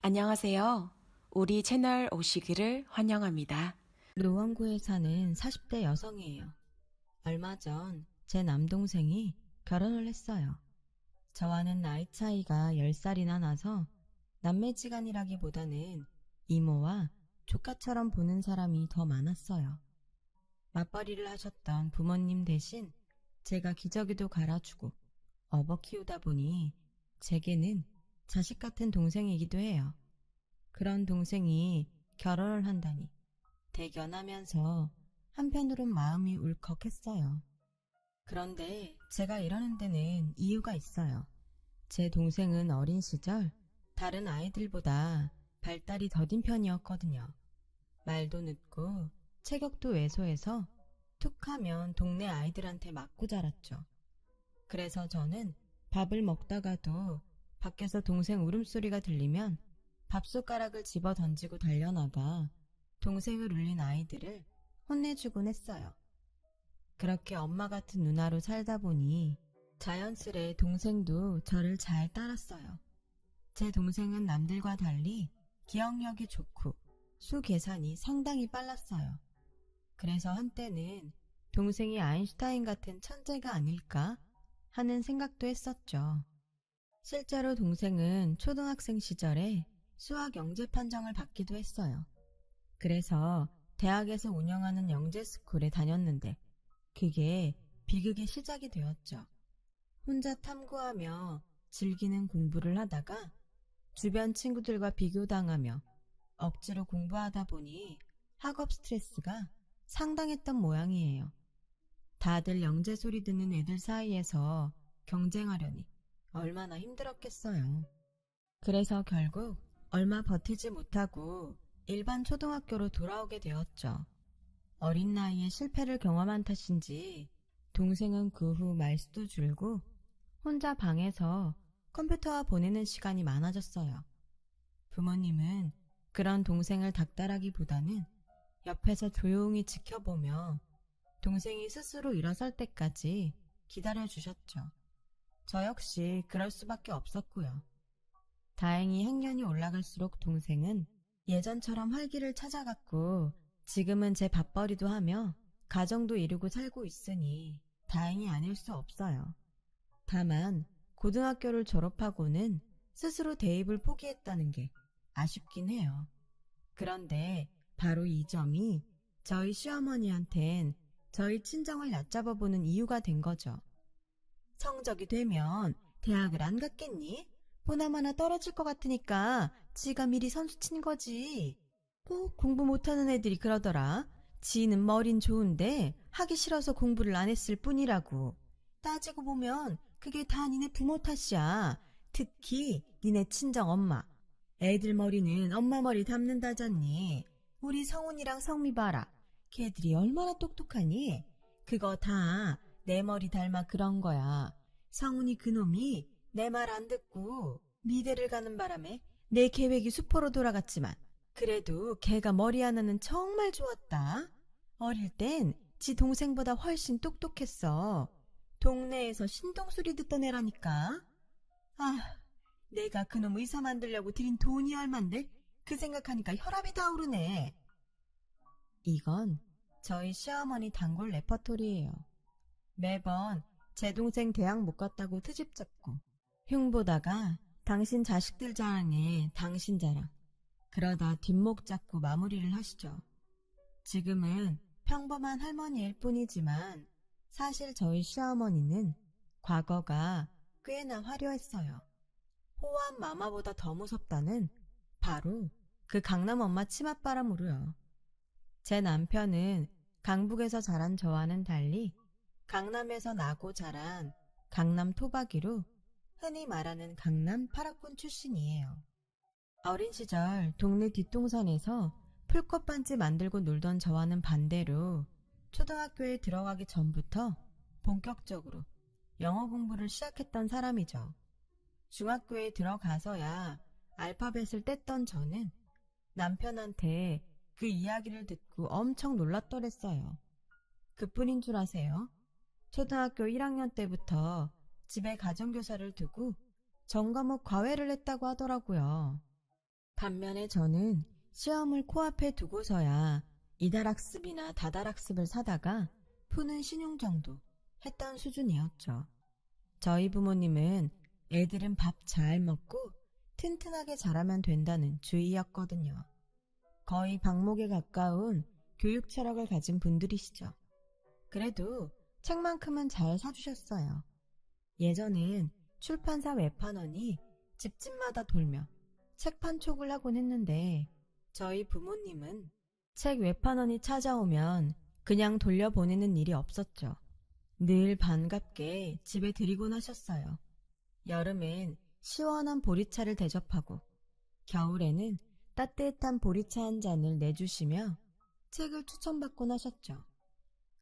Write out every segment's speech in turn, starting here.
안녕하세요. 우리 채널 오시기를 환영합니다. 노원구에 사는 40대 여성이에요. 얼마 전 제 남동생이 결혼을 했어요. 저와는 나이 차이가 10살이나 나서 남매지간이라기보다는 이모와 조카처럼 보는 사람이 더 많았어요. 맞벌이를 하셨던 부모님 대신 제가 기저귀도 갈아주고 업어 키우다 보니 제게는 자식 같은 동생이기도 해요. 그런 동생이 결혼을 한다니 대견하면서 한편으론 마음이 울컥했어요. 그런데 제가 이러는 데는 이유가 있어요. 제 동생은 어린 시절 다른 아이들보다 발달이 더딘 편이었거든요. 말도 늦고 체격도 왜소해서 툭하면 동네 아이들한테 맞고 자랐죠. 그래서 저는 밥을 먹다가도 밖에서 동생 울음소리가 들리면 밥숟가락을 집어 던지고 달려나가 동생을 울린 아이들을 혼내주곤 했어요. 그렇게 엄마 같은 누나로 살다 보니 자연스레 동생도 저를 잘 따랐어요. 제 동생은 남들과 달리 기억력이 좋고 수 계산이 상당히 빨랐어요. 그래서 한때는 동생이 아인슈타인 같은 천재가 아닐까 하는 생각도 했었죠. 실제로 동생은 초등학생 시절에 수학 영재 판정을 받기도 했어요. 그래서 대학에서 운영하는 영재스쿨에 다녔는데 그게 비극의 시작이 되었죠. 혼자 탐구하며 즐기는 공부를 하다가 주변 친구들과 비교당하며 억지로 공부하다 보니 학업 스트레스가 상당했던 모양이에요. 다들 영재 소리 듣는 애들 사이에서 경쟁하려니 얼마나 힘들었겠어요. 그래서 결국 얼마 버티지 못하고 일반 초등학교로 돌아오게 되었죠. 어린 나이에 실패를 경험한 탓인지 동생은 그 후 말수도 줄고 혼자 방에서 컴퓨터와 보내는 시간이 많아졌어요. 부모님은 그런 동생을 닥달하기보다는 옆에서 조용히 지켜보며 동생이 스스로 일어설 때까지 기다려주셨죠. 저 역시 그럴 수밖에 없었고요. 다행히 학년이 올라갈수록 동생은 예전처럼 활기를 찾아갔고 지금은 제 밥벌이도 하며 가정도 이루고 살고 있으니 다행이 아닐 수 없어요. 다만 고등학교를 졸업하고는 스스로 대입을 포기했다는 게 아쉽긴 해요. 그런데 바로 이 점이 저희 시어머니한텐 저희 친정을 얕잡아보는 이유가 된 거죠. 성적이 되면 대학을 안 갔겠니? 보나마나 떨어질 것 같으니까 지가 미리 선수 친 거지. 꼭 공부 못하는 애들이 그러더라. 지는 머린 좋은데 하기 싫어서 공부를 안 했을 뿐이라고. 따지고 보면 그게 다 니네 부모 탓이야. 특히 니네 친정 엄마. 애들 머리는 엄마 머리 닮는다잖니. 우리 성훈이랑 성미 봐라. 걔들이 얼마나 똑똑하니? 그거 다 내 머리 닮아 그런 거야. 성훈이 그놈이 내 말 안 듣고 미대를 가는 바람에 내 계획이 수포로 돌아갔지만 그래도 걔가 머리 하나는 정말 좋았다. 어릴 땐 지 동생보다 훨씬 똑똑했어. 동네에서 신동소리 듣던 애라니까. 아, 내가 그놈 의사 만들려고 들인 돈이 얼만데 그 생각하니까 혈압이 다 오르네. 이건 저희 시어머니 단골 레퍼토리예요. 매번 제 동생 대학 못 갔다고 트집 잡고 흉보다가 당신 자식들 자랑에 당신 자랑 그러다 뒷목 잡고 마무리를 하시죠. 지금은 평범한 할머니일 뿐이지만 사실 저희 시어머니는 과거가 꽤나 화려했어요. 호환 마마보다 더 무섭다는 바로 그 강남 엄마 치맛바람으로요. 제 남편은 강북에서 자란 저와는 달리 강남에서 나고 자란 강남 토박이로 흔히 말하는 강남 파라군 출신이에요. 어린 시절 동네 뒷동산에서 풀꽃반지 만들고 놀던 저와는 반대로 초등학교에 들어가기 전부터 본격적으로 영어 공부를 시작했던 사람이죠. 중학교에 들어가서야 알파벳을 뗐던 저는 남편한테 그 이야기를 듣고 엄청 놀랐더랬어요. 그뿐인 줄 아세요? 초등학교 1학년 때부터 집에 가정교사를 두고 전과목 과외를 했다고 하더라고요. 반면에 저는 시험을 코앞에 두고서야 이달학습이나 다달학습을 사다가 푸는 신용 정도 했던 수준이었죠. 저희 부모님은 애들은 밥 잘 먹고 튼튼하게 자라면 된다는 주의였거든요. 거의 방목에 가까운 교육 철학을 가진 분들이시죠. 그래도 책만큼은 잘 사주셨어요. 예전엔 출판사 외판원이 집집마다 돌며 책 판촉을 하곤 했는데 저희 부모님은 책 외판원이 찾아오면 그냥 돌려보내는 일이 없었죠. 늘 반갑게 집에 들이곤 하셨어요. 여름엔 시원한 보리차를 대접하고 겨울에는 따뜻한 보리차 한 잔을 내주시며 책을 추천받곤 하셨죠.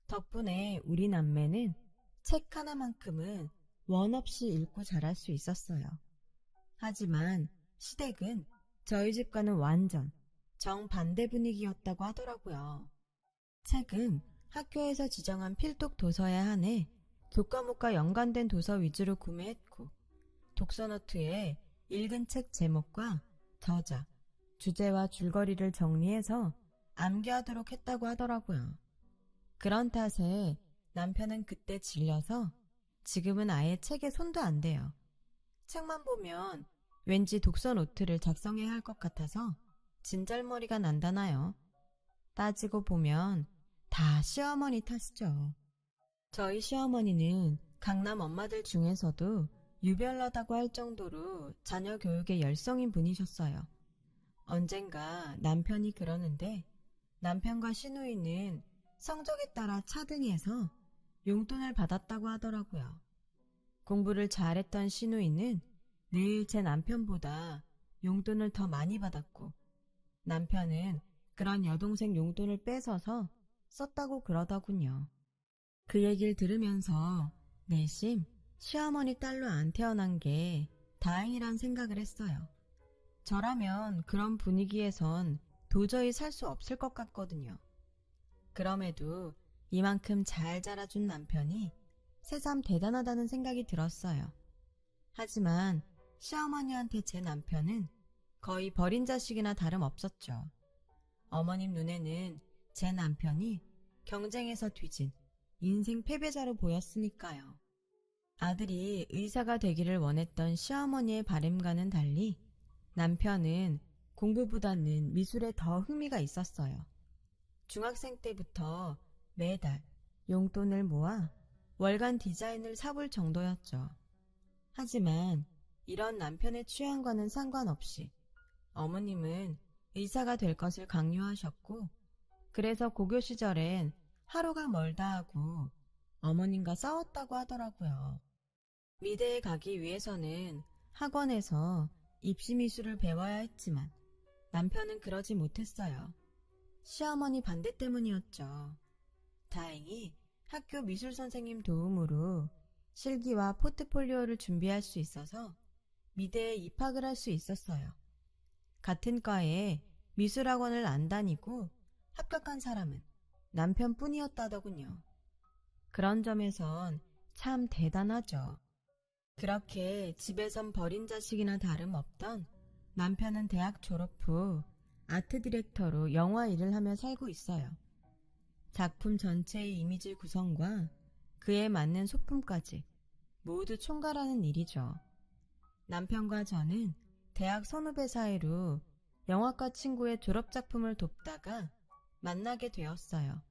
덕분에 우리 남매는 책 하나만큼은 원 없이 읽고 자랄 수 있었어요. 하지만 시댁은 저희 집과는 완전 정반대 분위기였다고 하더라고요. 책은 학교에서 지정한 필독 도서에 한해 교과목과 연관된 도서 위주로 구매했고 독서노트에 읽은 책 제목과 저자, 주제와 줄거리를 정리해서 암기하도록 했다고 하더라고요. 그런 탓에 남편은 그때 질려서 지금은 아예 책에 손도 안 대요. 책만 보면 왠지 독서노트를 작성해야 할 것 같아서 진절머리가 난다나요. 따지고 보면 다 시어머니 탓이죠. 저희 시어머니는 강남 엄마들 중에서도 유별나다고 할 정도로 자녀 교육에 열성인 분이셨어요. 언젠가 남편이 그러는데 남편과 시누이는 성적에 따라 차등해서 용돈을 받았다고 하더라고요. 공부를 잘했던 시누이는 늘 제 남편보다 용돈을 더 많이 받았고 남편은 그런 여동생 용돈을 뺏어서 썼다고 그러더군요. 그 얘기를 들으면서 내심 시어머니 딸로 안 태어난 게 다행이란 생각을 했어요. 저라면 그런 분위기에선 도저히 살 수 없을 것 같거든요. 그럼에도 이만큼 잘 자라준 남편이 새삼 대단하다는 생각이 들었어요. 하지만 시어머니한테 제 남편은 거의 버린 자식이나 다름없었죠. 어머님 눈에는 제 남편이 경쟁에서 뒤진 인생 패배자로 보였으니까요. 아들이 의사가 되기를 원했던 시어머니의 바람과는 달리 남편은 공부보다는 미술에 더 흥미가 있었어요. 중학생 때부터 매달 용돈을 모아 월간 디자인을 사볼 정도였죠. 하지만 이런 남편의 취향과는 상관없이 어머님은 의사가 될 것을 강요하셨고 그래서 고교 시절엔 하루가 멀다 하고 어머님과 싸웠다고 하더라고요. 미대에 가기 위해서는 학원에서 입시미술을 배워야 했지만 남편은 그러지 못했어요. 시어머니 반대 때문이었죠. 다행히 학교 미술선생님 도움으로 실기와 포트폴리오를 준비할 수 있어서 미대에 입학을 할 수 있었어요. 같은 과에 미술학원을 안 다니고 합격한 사람은 남편뿐이었다더군요. 그런 점에선 참 대단하죠. 그렇게 집에선 버린 자식이나 다름없던 남편은 대학 졸업 후 아트 디렉터로 영화 일을 하며 살고 있어요. 작품 전체의 이미지 구성과 그에 맞는 소품까지 모두 총괄하는 일이죠. 남편과 저는 대학 선후배 사이로 영화과 친구의 졸업작품을 돕다가 만나게 되었어요.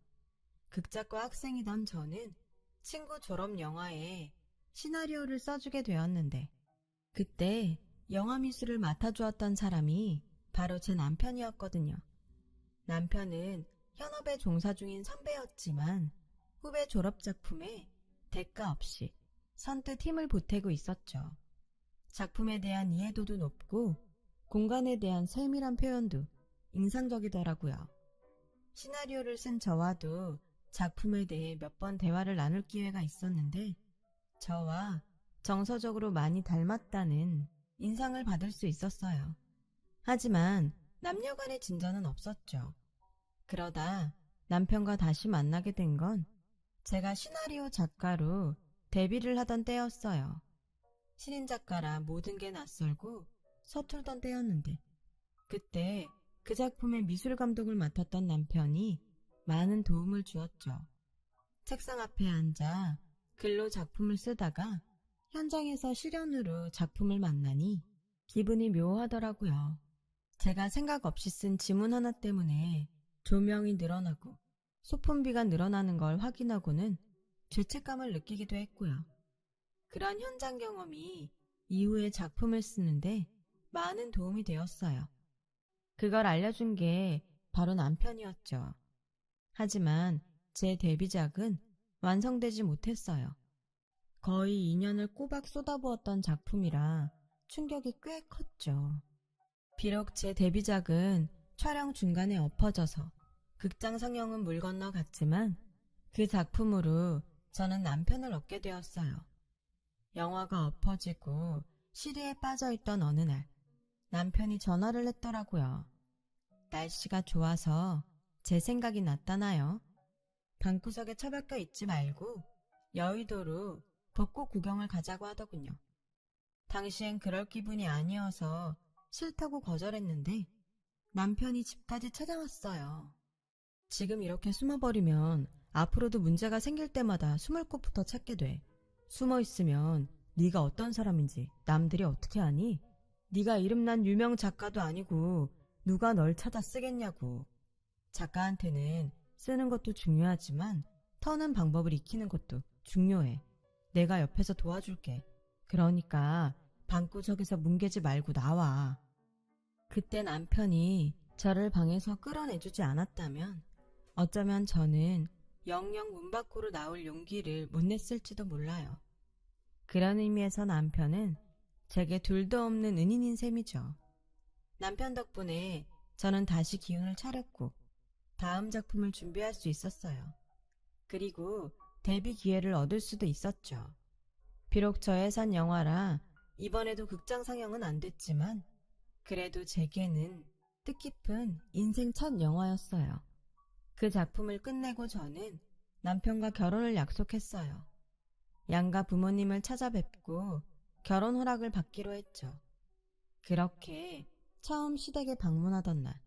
극작과 학생이던 저는 친구 졸업 영화에 시나리오를 써주게 되었는데 그때 영화미술을 맡아주었던 사람이 바로 제 남편이었거든요. 남편은 현업에 종사 중인 선배였지만 후배 졸업작품에 대가 없이 선뜻 힘을 보태고 있었죠. 작품에 대한 이해도도 높고 공간에 대한 세밀한 표현도 인상적이더라고요. 시나리오를 쓴 저와도 작품에 대해 몇 번 대화를 나눌 기회가 있었는데 저와 정서적으로 많이 닮았다는 인상을 받을 수 있었어요. 하지만 남녀 간의 진전은 없었죠. 그러다 남편과 다시 만나게 된 건 제가 시나리오 작가로 데뷔를 하던 때였어요. 신인 작가라 모든 게 낯설고 서툴던 때였는데 그때 그 작품의 미술 감독을 맡았던 남편이 많은 도움을 주었죠. 책상 앞에 앉아 글로 작품을 쓰다가 현장에서 실연으로 작품을 만나니 기분이 묘하더라고요. 제가 생각 없이 쓴 지문 하나 때문에 조명이 늘어나고 소품비가 늘어나는 걸 확인하고는 죄책감을 느끼기도 했고요. 그런 현장 경험이 이후에 작품을 쓰는데 많은 도움이 되었어요. 그걸 알려준 게 바로 남편이었죠. 하지만 제 데뷔작은 완성되지 못했어요. 거의 2년을 꼬박 쏟아부었던 작품이라 충격이 꽤 컸죠. 비록 제 데뷔작은 촬영 중간에 엎어져서 극장 상영은 물 건너 갔지만 그 작품으로 저는 남편을 얻게 되었어요. 영화가 엎어지고 시리에 빠져있던 어느 날 남편이 전화를 했더라고요. 날씨가 좋아서 제 생각이 났다나요? 방구석에 처박혀 있지 말고 여의도로 벚꽃 구경을 가자고 하더군요. 당시엔 그럴 기분이 아니어서 싫다고 거절했는데 남편이 집까지 찾아왔어요. 지금 이렇게 숨어버리면 앞으로도 문제가 생길 때마다 숨을 곳부터 찾게 돼. 숨어 있으면 네가 어떤 사람인지 남들이 어떻게 아니? 네가 이름난 유명 작가도 아니고 누가 널 찾아 쓰겠냐고. 작가한테는 쓰는 것도 중요하지만 터는 방법을 익히는 것도 중요해. 내가 옆에서 도와줄게. 그러니까 방구석에서 뭉개지 말고 나와. 그때 남편이 저를 방에서 끌어내주지 않았다면 어쩌면 저는 영영 문 밖으로 나올 용기를 못 냈을지도 몰라요. 그런 의미에서 남편은 제게 둘도 없는 은인인 셈이죠. 남편 덕분에 저는 다시 기운을 차렸고 다음 작품을 준비할 수 있었어요. 그리고 데뷔 기회를 얻을 수도 있었죠. 비록 저예산 영화라 이번에도 극장 상영은 안 됐지만 그래도 제게는 뜻깊은 인생 첫 영화였어요. 그 작품을 끝내고 저는 남편과 결혼을 약속했어요. 양가 부모님을 찾아뵙고 결혼 허락을 받기로 했죠. 그렇게 처음 시댁에 방문하던 날,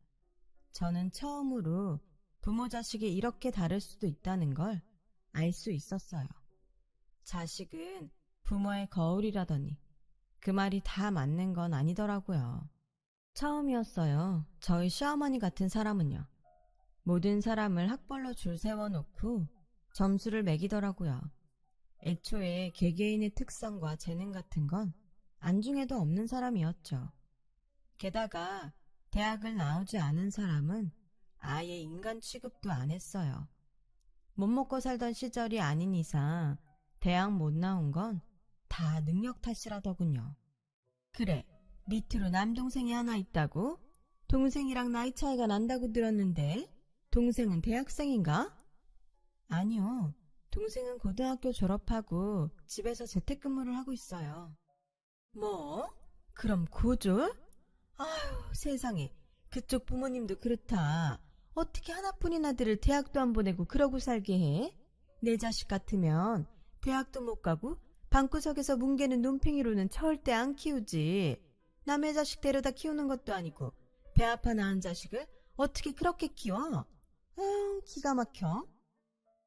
저는 처음으로 부모 자식이 이렇게 다를 수도 있다는 걸 알 수 있었어요. 자식은 부모의 거울이라더니 그 말이 다 맞는 건 아니더라고요. 처음이었어요. 저희 시어머니 같은 사람은요. 모든 사람을 학벌로 줄 세워놓고 점수를 매기더라고요. 애초에 개개인의 특성과 재능 같은 건 안중에도 없는 사람이었죠. 게다가 대학을 나오지 않은 사람은 아예 인간 취급도 안 했어요. 못 먹고 살던 시절이 아닌 이상 대학 못 나온 건 다 능력 탓이라더군요. 그래, 밑으로 남동생이 하나 있다고? 동생이랑 나이 차이가 난다고 들었는데 동생은 대학생인가? 아니요. 동생은 고등학교 졸업하고 집에서 재택근무를 하고 있어요. 뭐? 그럼 고졸? 아휴, 세상에. 그쪽 부모님도 그렇다. 어떻게 하나뿐인 아들을 대학도 안 보내고 그러고 살게 해? 내 자식 같으면 대학도 못 가고 방구석에서 뭉개는 눈팽이로는 절대 안 키우지. 남의 자식 데려다 키우는 것도 아니고 배 아파 낳은 자식을 어떻게 그렇게 키워? 아유, 기가 막혀.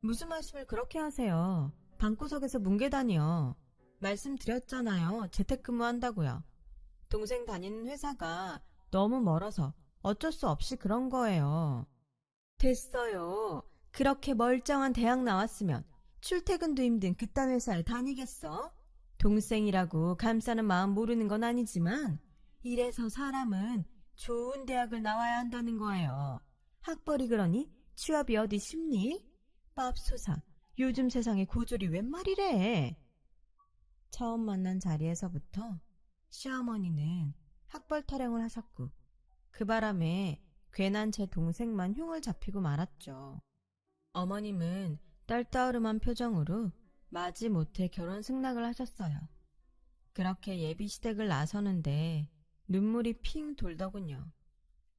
무슨 말씀을 그렇게 하세요? 방구석에서 뭉개다니요. 말씀드렸잖아요. 재택근무 한다고요. 동생 다니는 회사가 너무 멀어서 어쩔 수 없이 그런 거예요. 됐어요. 그렇게 멀쩡한 대학 나왔으면 출퇴근도 힘든 그딴 회사를 다니겠어? 동생이라고 감싸는 마음 모르는 건 아니지만 이래서 사람은 좋은 대학을 나와야 한다는 거예요. 학벌이 그러니 취업이 어디 쉽니? 맙소사, 요즘 세상에 고졸이 웬 말이래. 처음 만난 자리에서부터 시어머니는 학벌 타령을 하셨고 그 바람에 괜한 제 동생만 흉을 잡히고 말았죠. 어머님은 떨떠름한 표정으로 마지못해 결혼 승낙을 하셨어요. 그렇게 예비 시댁을 나서는데 눈물이 핑 돌더군요.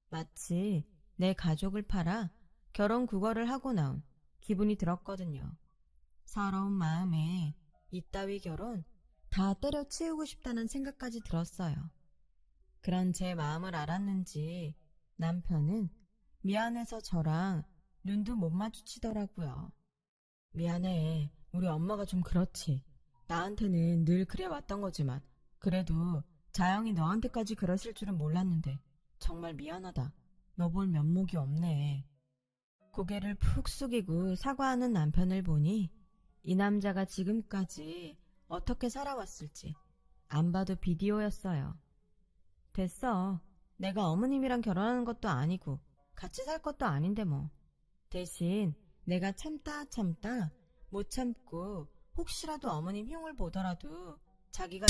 마치 내 가족을 팔아 결혼 구걸을 하고 나온 기분이 들었거든요. 서러운 마음에 이따위 결혼 다 때려치우고 싶다는 생각까지 들었어요. 그런 제 마음을 알았는지 남편은 미안해서 저랑 눈도 못 마주치더라고요. 미안해. 우리 엄마가 좀 그렇지. 나한테는 늘 그래 왔던 거지만 그래도 자영이 너한테까지 그러실 줄은 몰랐는데 정말 미안하다. 너 볼 면목이 없네. 고개를 푹 숙이고 사과하는 남편을 보니 이 남자가 지금까지 어떻게 살아왔을지 안 봐도 비디오였어요. 됐어. 내가 어머님이랑 결혼하는 것도 아니고 같이 살 것도 아닌데 뭐. 대신 내가 참다 못 참고 혹시라도 어머님 흉을 보더라도 자기가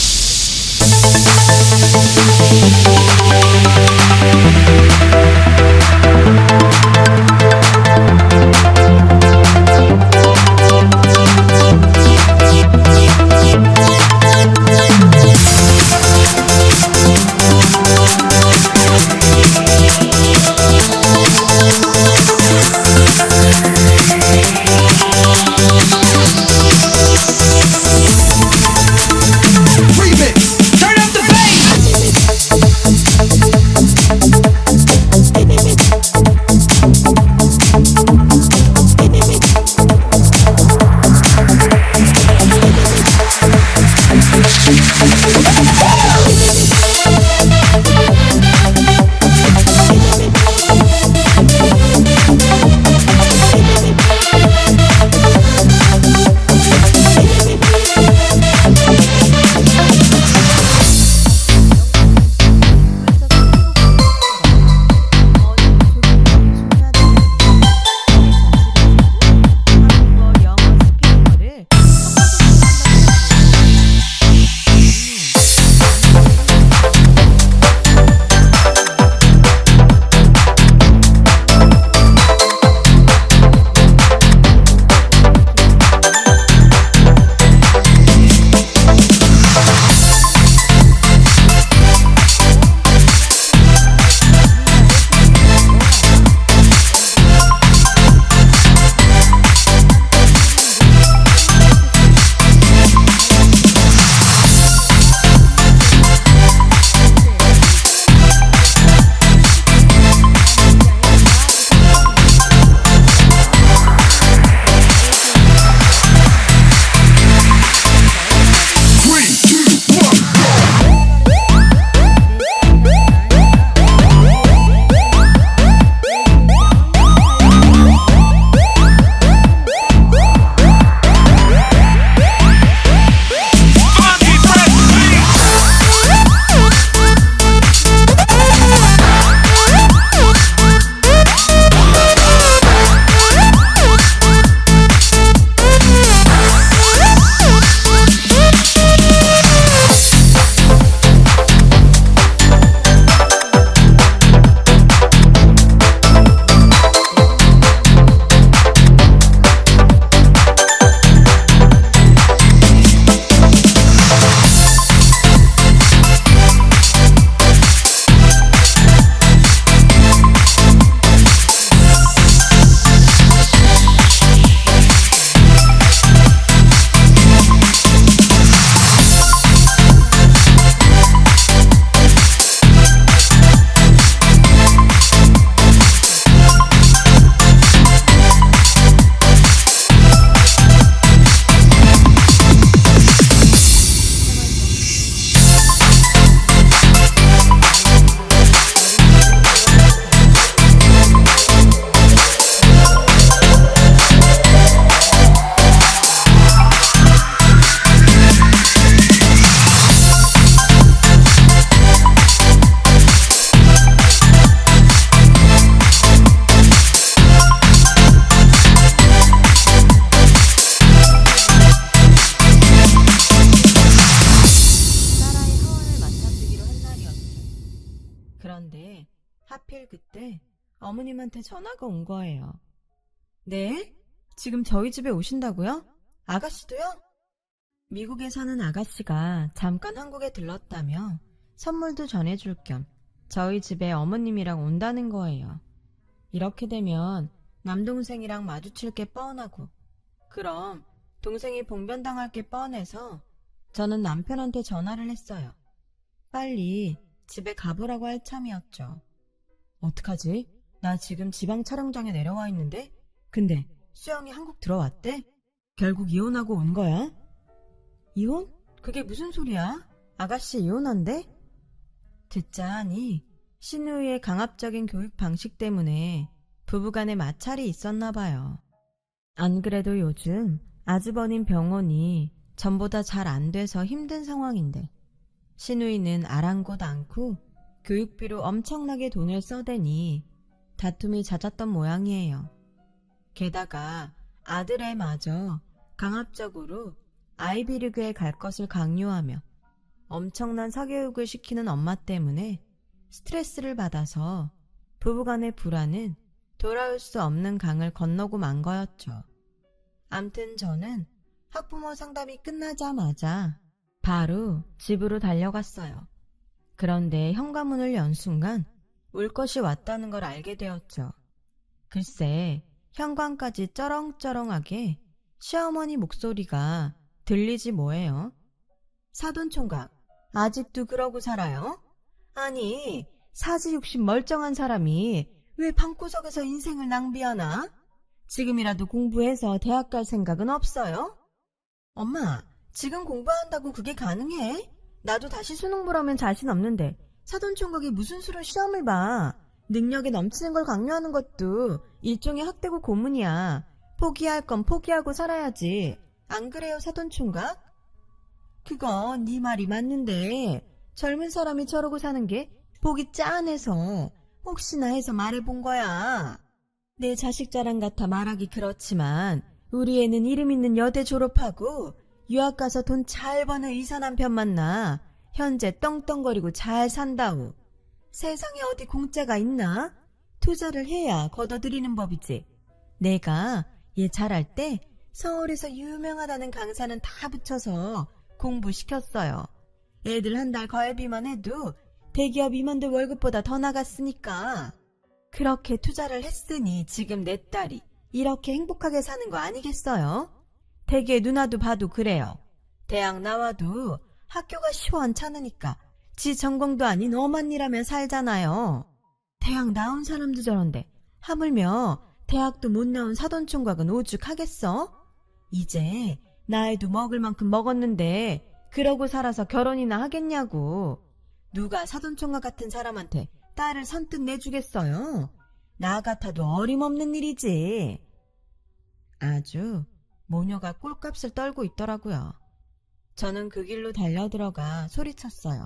Remix. Turn up the bass. 그런데 하필 그때 어머님한테 전화가 온 거예요. 네? 지금 저희 집에 오신다고요? 아가씨도요? 미국에 사는 아가씨가 잠깐 한국에 들렀다며 선물도 전해줄 겸 저희 집에 어머님이랑 온다는 거예요. 이렇게 되면 남동생이랑 마주칠 게 뻔하고 그럼 동생이 봉변당할 게 뻔해서 저는 남편한테 전화를 했어요. 빨리 집에 가보라고 할 참이었죠. 어떡하지? 나 지금 지방 촬영장에 내려와 있는데? 근데 수영이 한국 들어왔대? 결국 이혼하고 온 거야? 이혼? 그게 무슨 소리야? 아가씨 이혼한대? 듣자 하니 신우이의 강압적인 교육 방식 때문에 부부간에 마찰이 있었나 봐요. 안 그래도 요즘 아주버님 병원이 전보다 잘 안 돼서 힘든 상황인데 신우이는 아랑곳 않고 교육비로 엄청나게 돈을 써대니 다툼이 잦았던 모양이에요. 게다가 아들애마저 강압적으로 아이비리그에 갈 것을 강요하며 엄청난 사교육을 시키는 엄마 때문에 스트레스를 받아서 부부간의 불화는 돌아올 수 없는 강을 건너고 만 거였죠. 암튼 저는 학부모 상담이 끝나자마자 바로 집으로 달려갔어요. 그런데 현관문을 연 순간 올 것이 왔다는 걸 알게 되었죠. 글쎄, 현관까지 쩌렁쩌렁하게 시어머니 목소리가 들리지 뭐예요? 사돈총각, 아직도 그러고 살아요? 아니, 사지육십 멀쩡한 사람이 왜 방구석에서 인생을 낭비하나? 지금이라도 공부해서 대학 갈 생각은 없어요? 엄마, 지금 공부한다고 그게 가능해? 나도 다시 수능 보라면 자신 없는데 사돈총각이 무슨 수로 시험을 봐. 능력에 넘치는 걸 강요하는 것도 일종의 학대고 고문이야. 포기할 건 포기하고 살아야지. 안 그래요, 사돈총각? 그건 네 말이 맞는데 젊은 사람이 저러고 사는 게 보기 짠해서 혹시나 해서 말해본 거야. 내 자식 자랑 같아 말하기 그렇지만 우리 애는 이름 있는 여대 졸업하고 유학 가서 돈 잘 버는 의사 남편 만나 현재 떵떵거리고 잘 산다우. 세상에 어디 공짜가 있나? 투자를 해야 걷어들이는 법이지. 내가 얘 잘할 때 서울에서 유명하다는 강사는 다 붙여서 공부시켰어요. 애들 한 달 과외비만 해도 대기업 임원들 월급보다 더 나갔으니까. 그렇게 투자를 했으니 지금 내 딸이 이렇게 행복하게 사는 거 아니겠어요? 대개 누나도 봐도 그래요. 대학 나와도 학교가 시원찮으니까 지 전공도 아닌 엄한 일하며 살잖아요. 대학 나온 사람도 저런데 하물며 대학도 못 나온 사돈총각은 오죽하겠어? 이제 나이도 먹을 만큼 먹었는데 그러고 살아서 결혼이나 하겠냐고. 누가 사돈총각 같은 사람한테 딸을 선뜻 내주겠어요? 나 같아도 어림없는 일이지. 아주 모녀가 꼴값을 떨고 있더라고요. 저는 그 길로 달려들어가 소리쳤어요.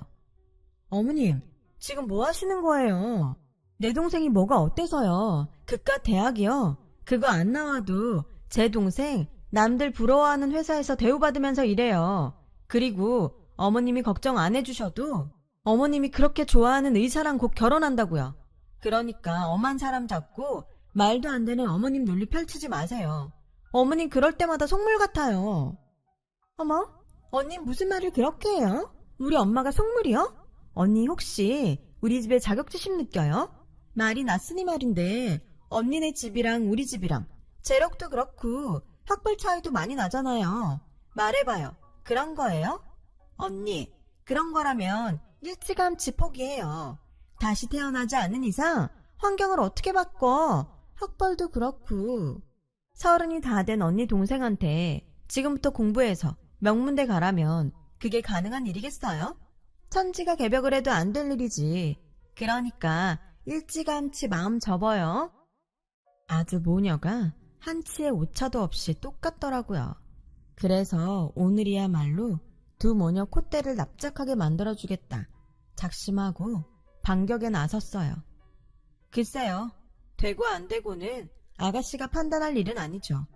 어머님, 지금 뭐 하시는 거예요? 내 동생이 뭐가 어때서요? 그깟 대학이요? 그거 안 나와도 제 동생 남들 부러워하는 회사에서 대우받으면서 일해요. 그리고 어머님이 걱정 안 해주셔도 어머님이 그렇게 좋아하는 의사랑 곧 결혼한다고요. 그러니까 엄한 사람 잡고 말도 안 되는 어머님 논리 펼치지 마세요. 어머님 그럴 때마다 속물 같아요. 어머, 언니 무슨 말을 그렇게 해요? 우리 엄마가 속물이요? 언니 혹시 우리 집에 자격지심 느껴요? 말이 났으니 말인데 언니네 집이랑 우리 집이랑 재력도 그렇고 학벌 차이도 많이 나잖아요. 말해봐요. 그런 거예요? 언니, 그런 거라면 일찌감치 포기해요. 다시 태어나지 않는 이상 환경을 어떻게 바꿔? 학벌도 그렇고. 30이 다 된 언니 동생한테 지금부터 공부해서 명문대 가라면 그게 가능한 일이겠어요? 천지가 개벽을 해도 안 될 일이지. 그러니까 일찌감치 마음 접어요. 아주 모녀가 한치의 오차도 없이 똑같더라고요. 그래서 오늘이야말로 두 모녀 콧대를 납작하게 만들어주겠다 작심하고 반격에 나섰어요. 글쎄요, 되고 안 되고는 아가씨가 판단할 일은 아니죠.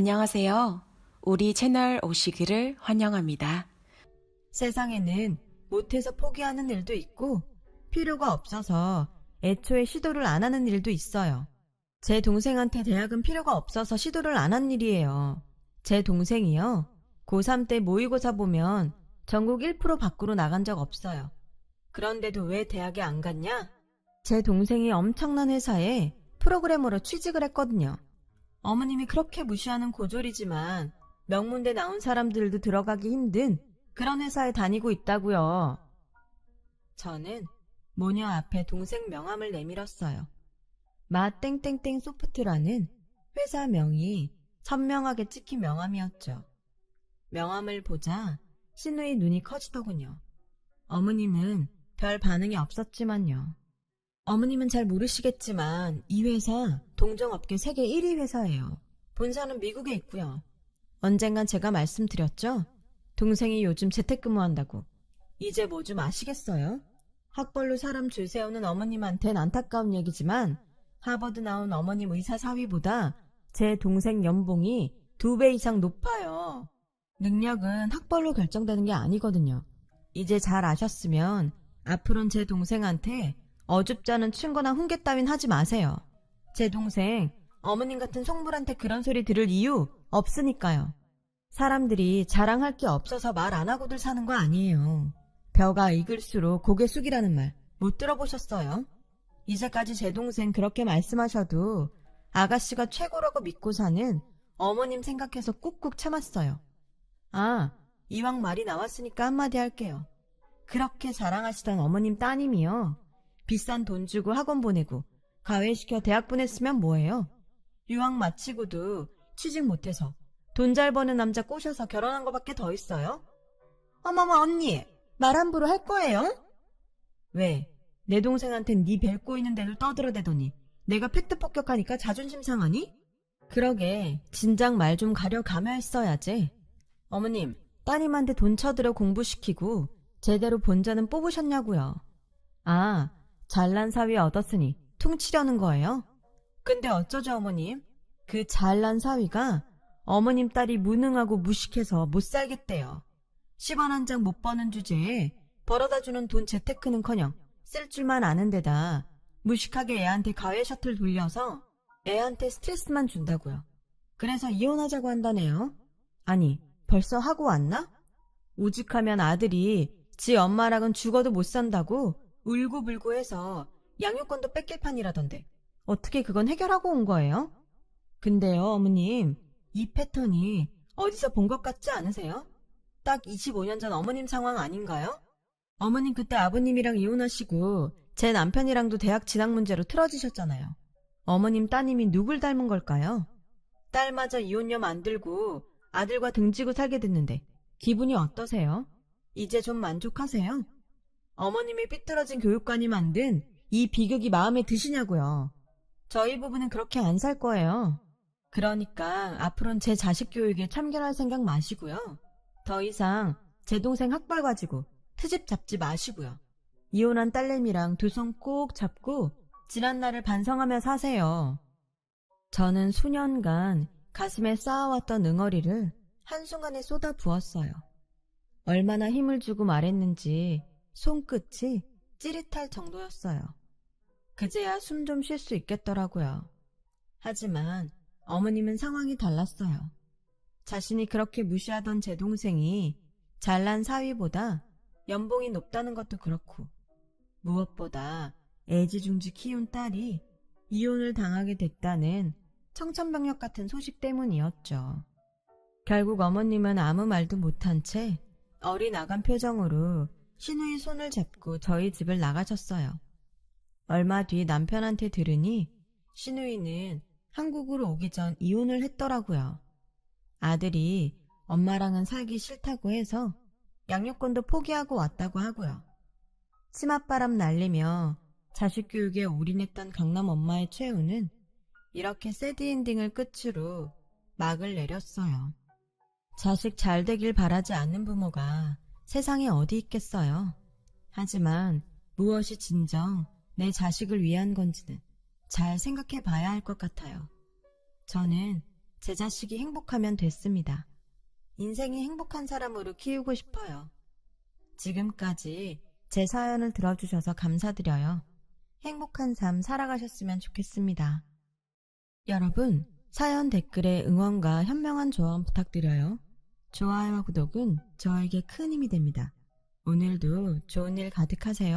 안녕하세요. 우리 채널 오시기를 환영합니다. 세상에는 못해서 포기하는 일도 있고 필요가 없어서 애초에 시도를 안 하는 일도 있어요. 제 동생한테 대학은 필요가 없어서 시도를 안 한 일이에요. 제 동생이요. 고3 때 모의고사 보면 전국 1% 밖으로 나간 적 없어요. 그런데도 왜 대학에 안 갔냐? 제 동생이 엄청난 회사에 프로그래머로 취직을 했거든요. 어머님이 그렇게 무시하는 고졸이지만 명문대 나온 사람들도 들어가기 힘든 그런 회사에 다니고 있다고요. 저는 모녀 앞에 동생 명함을 내밀었어요. 마 땡땡땡 소프트라는 회사 명이 선명하게 찍힌 명함이었죠. 명함을 보자 신우의 눈이 커지더군요. 어머님은 별 반응이 없었지만요. 어머님은 잘 모르시겠지만 이 회사 동종업계 세계 1위 회사예요. 본사는 미국에 있고요. 언젠간 제가 말씀드렸죠? 동생이 요즘 재택근무한다고. 이제 뭐 좀 아시겠어요? 학벌로 사람 줄 세우는 어머님한텐 안타까운 얘기지만 하버드 나온 어머님 의사 사위보다 제 동생 연봉이 2배 이상 높아요. 능력은 학벌로 결정되는 게 아니거든요. 이제 잘 아셨으면 앞으로는 제 동생한테 어줍지 않은 충고나 훈계 따윈 하지 마세요. 제 동생 어머님 같은 속물한테 그런 소리 들을 이유 없으니까요. 사람들이 자랑할 게 없어서 말 안 하고들 사는 거 아니에요. 벼가 익을수록 고개 숙이라는 말 못 들어보셨어요? 이제까지 제 동생 그렇게 말씀하셔도 아가씨가 최고라고 믿고 사는 어머님 생각해서 꾹꾹 참았어요. 아, 이왕 말이 나왔으니까 한마디 할게요. 그렇게 자랑하시던 어머님 따님이요. 비싼 돈 주고 학원 보내고 가외시켜 대학 보냈으면 뭐해요? 유학 마치고도 취직 못해서 돈 잘 버는 남자 꼬셔서 결혼한 거밖에 더 있어요? 어머머 언니, 말 함부로 할 거예요? 왜? 내 동생한텐 네 벨 꼬이는 대로 떠들어대더니 내가 팩트 폭격하니까 자존심 상하니? 그러게 진작 말 좀 가려가며 했어야지. 어머님, 따님한테 돈 쳐들여 공부시키고 제대로 본전은 뽑으셨냐고요. 아, 잘난 사위 얻었으니 퉁치려는 거예요? 근데 어쩌죠 어머님? 그 잘난 사위가 어머님 딸이 무능하고 무식해서 못 살겠대요. 10원 한 장 못 버는 주제에 벌어다주는 돈 재테크는커녕 쓸 줄만 아는 데다 무식하게 애한테 가외 셔틀 돌려서 애한테 스트레스만 준다고요. 그래서 이혼하자고 한다네요. 아니, 벌써 하고 왔나? 오죽하면 아들이 지 엄마랑은 죽어도 못 산다고 울고불고 해서 양육권도 뺏길 판이라던데 어떻게 그건 해결하고 온 거예요? 근데요 어머님, 이 패턴이 어디서 본 것 같지 않으세요? 딱 25년 전 어머님 상황 아닌가요? 어머님 그때 아버님이랑 이혼하시고 제 남편이랑도 대학 진학 문제로 틀어지셨잖아요. 어머님 따님이 누굴 닮은 걸까요? 딸마저 이혼녀 만들고 아들과 등지고 살게 됐는데 기분이 어떠세요? 이제 좀 만족하세요? 어머님이 삐뚤어진 교육관이 만든 이 비극이 마음에 드시냐고요. 저희 부부는 그렇게 안 살 거예요. 그러니까 앞으로는 제 자식 교육에 참견할 생각 마시고요. 더 이상 제 동생 학벌 가지고 트집 잡지 마시고요. 이혼한 딸내미랑 두 손 꼭 잡고 지난 날을 반성하며 사세요. 저는 수년간 가슴에 쌓아왔던 응어리를 한순간에 쏟아 부었어요. 얼마나 힘을 주고 말했는지 손끝이 찌릿할 정도였어요. 그제야 숨 좀 쉴 수 있겠더라고요. 하지만 어머님은 상황이 달랐어요. 자신이 그렇게 무시하던 제 동생이 잘난 사위보다 연봉이 높다는 것도 그렇고 무엇보다 애지중지 키운 딸이 이혼을 당하게 됐다는 청천벽력 같은 소식 때문이었죠. 결국 어머님은 아무 말도 못한 채 어린아간 표정으로 신우의 손을 잡고 저희 집을 나가셨어요. 얼마 뒤 남편한테 들으니 신우이는 한국으로 오기 전 이혼을 했더라고요. 아들이 엄마랑은 살기 싫다고 해서 양육권도 포기하고 왔다고 하고요. 치맛바람 날리며 자식 교육에 올인했던 강남 엄마의 최후는 이렇게 새드엔딩을 끝으로 막을 내렸어요. 자식 잘 되길 바라지 않는 부모가 세상에 어디 있겠어요. 하지만 무엇이 진정 내 자식을 위한 건지는 잘 생각해 봐야 할 것 같아요. 저는 제 자식이 행복하면 됐습니다. 인생이 행복한 사람으로 키우고 싶어요. 지금까지 제 사연을 들어주셔서 감사드려요. 행복한 삶 살아가셨으면 좋겠습니다. 여러분, 사연 댓글에 응원과 현명한 조언 부탁드려요. 좋아요와 구독은 저에게 큰 힘이 됩니다. 오늘도 좋은 일 가득하세요.